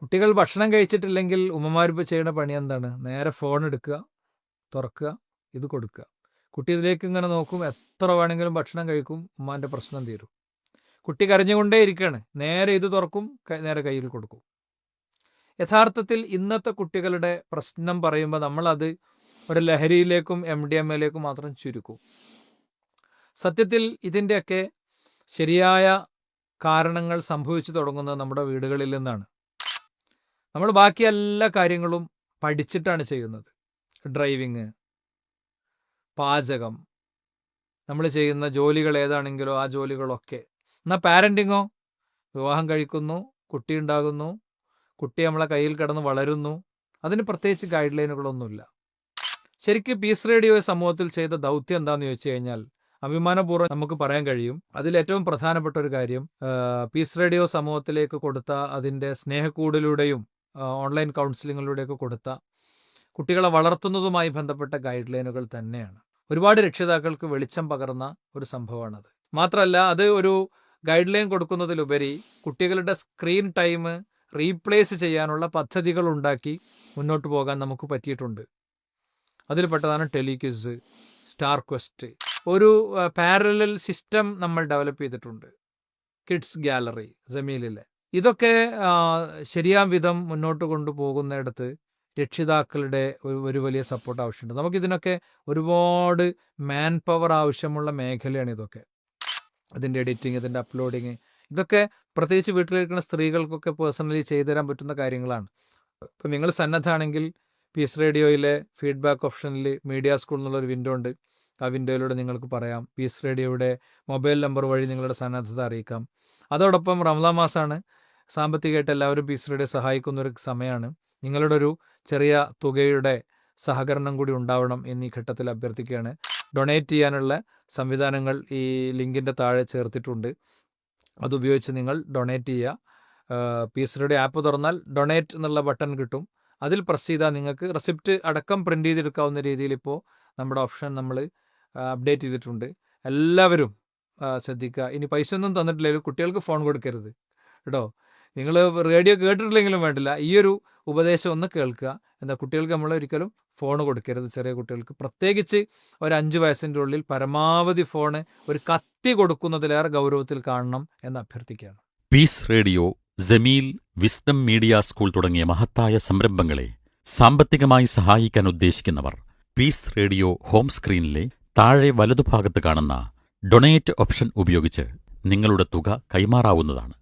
കുട്ടികൾ ഭക്ഷണം കഴിച്ചിട്ടില്ലെങ്കിൽ ഉമ്മമാരിപ്പോൾ ചെയ്യുന്ന പണി എന്താണ്? നേരെ ഫോൺ എടുക്കുക, തുറക്കുക, ഇത് കൊടുക്കുക. കുട്ടി ഇതിലേക്ക് ഇങ്ങനെ നോക്കും, എത്ര വേണമെങ്കിലും ഭക്ഷണം കഴിക്കും, ഉമ്മാൻ്റെ പ്രശ്നം തീരും. കുട്ടി കരഞ്ഞുകൊണ്ടേ ഇരിക്കുകയാണ്, നേരെ ഇത് തുറക്കും, നേരെ കയ്യിൽ കൊടുക്കും. യഥാർത്ഥത്തിൽ ഇന്നത്തെ കുട്ടികളുടെ പ്രശ്നം പറയുമ്പോൾ നമ്മളത് ഒരു ലഹരിയിലേക്കും MDMA മാത്രം ചുരുക്കും. സത്യത്തിൽ ഇതിൻ്റെയൊക്കെ ശരിയായ കാരണങ്ങൾ സംഭവിച്ചു തുടങ്ങുന്നത് നമ്മുടെ വീടുകളിൽ നിന്നാണ്. നമ്മൾ ബാക്കി എല്ലാ കാര്യങ്ങളും പഠിച്ചിട്ടാണ് ചെയ്യുന്നത്. ഡ്രൈവിങ്, പാചകം, നമ്മൾ ചെയ്യുന്ന ജോലികൾ ഏതാണെങ്കിലോ ആ ജോലികളൊക്കെ. എന്നാൽ പാരൻറ്റിങ്ങോ? വിവാഹം കഴിക്കുന്നു, കുട്ടി ഉണ്ടാകുന്നു, കുട്ടി നമ്മളെ കയ്യിൽ കിടന്ന് വളരുന്നു. അതിന് പ്രത്യേകിച്ച് ഗൈഡ് ലൈനുകളൊന്നുമില്ല. ശരിക്കും പീസ് റേഡിയോ സമൂഹത്തിൽ ചെയ്ത ദൗത്യം എന്താണെന്ന് ചോദിച്ചു കഴിഞ്ഞാൽ അഭിമാനപൂർവ്വം നമുക്ക് പറയാൻ കഴിയും. അതിലേറ്റവും പ്രധാനപ്പെട്ട ഒരു കാര്യം, പീസ് റേഡിയോ സമൂഹത്തിലേക്ക് കൊടുത്ത അതിൻ്റെ സ്നേഹക്കൂടിലൂടെയും ഓൺലൈൻ കൗൺസിലിങ്ങിലൂടെയൊക്കെ കൊടുത്ത കുട്ടികളെ വളർത്തുന്നതുമായി ബന്ധപ്പെട്ട ഗൈഡ് ലൈനുകൾ തന്നെയാണ്. ഒരുപാട് രക്ഷിതാക്കൾക്ക് വെളിച്ചം പകർന്ന ഒരു സംഭവമാണത്. മാത്രമല്ല, അത് ഒരു ഗൈഡ് ലൈൻ കൊടുക്കുന്നതിലുപരി കുട്ടികളുടെ സ്ക്രീൻ ടൈം റീപ്ലേസ് ചെയ്യാനുള്ള പദ്ധതികൾ ഉണ്ടാക്കി മുന്നോട്ട് പോകാൻ നമുക്ക് പറ്റിയിട്ടുണ്ട്. അതിൽപ്പെട്ടതാണ് ടെലിക്വിസ്, സ്റ്റാർ ക്വസ്റ്റ്. ഒരു പാരലൽ സിസ്റ്റം നമ്മൾ ഡെവലപ്പ് ചെയ്തിട്ടുണ്ട്, കിഡ്സ് ഗാലറി, ജമീലിലെ. ഇതൊക്കെ ശരിയാം വിധം മുന്നോട്ട് കൊണ്ടുപോകുന്നിടത്ത് രക്ഷിതാക്കളുടെ ഒരു വലിയ സപ്പോർട്ട് ആവശ്യമുണ്ട്. നമുക്കിതിനൊക്കെ ഒരുപാട് മാൻ പവർ ആവശ്യമുള്ള മേഖലയാണ് ഇതൊക്കെ. ഇതിൻ്റെ എഡിറ്റിങ്, ഇതിൻ്റെ അപ്ലോഡിങ്, ഇതൊക്കെ പ്രത്യേകിച്ച് വീട്ടിലിരിക്കുന്ന സ്ത്രീകൾക്കൊക്കെ പേഴ്സണലി ചെയ്തു തരാൻ പറ്റുന്ന കാര്യങ്ങളാണ്. ഇപ്പം നിങ്ങൾ സന്നദ്ധമാണെങ്കിൽ പീസ് റേഡിയോയിലെ ഫീഡ്ബാക്ക് ഓപ്ഷനിൽ മീഡിയ സ്കൂൾ എന്നുള്ളൊരു വിൻഡോ ഉണ്ട്. ആ വിൻഡോയിലൂടെ നിങ്ങൾക്ക് പറയാം. പീസ് റേഡിയോയുടെ മൊബൈൽ നമ്പർ വഴി നിങ്ങളുടെ സന്നദ്ധത അറിയിക്കാം. അതോടൊപ്പം റമദാൻ മാസമാണ്, സാമ്പത്തികമായിട്ട് എല്ലാവരും പീസ് റേഡിയോ സഹായിക്കുന്നൊരു സമയമാണ്. നിങ്ങളുടെ ഒരു ചെറിയ തുകയുടെ സഹകരണം കൂടി ഉണ്ടാവണം എന്നീ ഘട്ടത്തിൽ അഭ്യർത്ഥിക്കുകയാണ്. ഡൊണേറ്റ് ചെയ്യാനുള്ള സംവിധാനങ്ങൾ ഈ ലിങ്കിൻ്റെ താഴെ ചേർത്തിട്ടുണ്ട്. അതുപയോഗിച്ച് നിങ്ങൾ ഡൊണേറ്റ് ചെയ്യുക. പീസ് റേഡിയോ ആപ്പ് തുറന്നാൽ ഡൊണേറ്റ് എന്നുള്ള ബട്ടൺ കിട്ടും. അതിൽ പ്രസ് ചെയ്താൽ നിങ്ങൾക്ക് റെസിപ്റ്റ് അടക്കം പ്രിൻ്റ് ചെയ്തെടുക്കാവുന്ന രീതിയിൽ ഇപ്പോൾ നമ്മുടെ ഓപ്ഷൻ നമ്മൾ അപ്ഡേറ്റ് ചെയ്തിട്ടുണ്ട്. എല്ലാവരും ശ്രദ്ധിക്കുക. ഇനി പൈസ ഒന്നും തന്നിട്ടില്ലെങ്കിലും കുട്ടികൾക്ക് ഫോൺ കൊടുക്കരുത് കേട്ടോ. നിങ്ങൾ റേഡിയോ കേട്ടിട്ടില്ലെങ്കിലും വേണ്ടില്ല, ഈ ഒരു ഉപദേശം ഒന്ന് കേൾക്കുക. എന്താ, കുട്ടികൾക്ക് നമ്മൾ ഒരിക്കലും ഫോൺ കൊടുക്കരുത്. ചെറിയ കുട്ടികൾക്ക് പ്രത്യേകിച്ച് ഒരു 5 വയസ്സിൻ്റെ ഉള്ളിൽ പരമാവധി ഫോണ് ഒരു കത്തി കൊടുക്കുന്നതിലേറെ ഗൗരവത്തിൽ കാണണം എന്ന് അഭ്യർത്ഥിക്കുകയാണ്. Peace radio, Jamil, wisdom media school തുടങ്ങിയ മഹത്തായ സംരംഭങ്ങളെ സാമ്പത്തികമായി സഹായിക്കാൻ ഉദ്ദേശിക്കുന്നവർ പീസ് റേഡിയോ ഹോം സ്ക്രീനിലെ താഴെ വലതുഭാഗത്ത് കാണുന്ന ഡൊണേറ്റ് ഓപ്ഷൻ ഉപയോഗിച്ച് നിങ്ങളുടെ തുക കൈമാറാവുന്നതാണ്.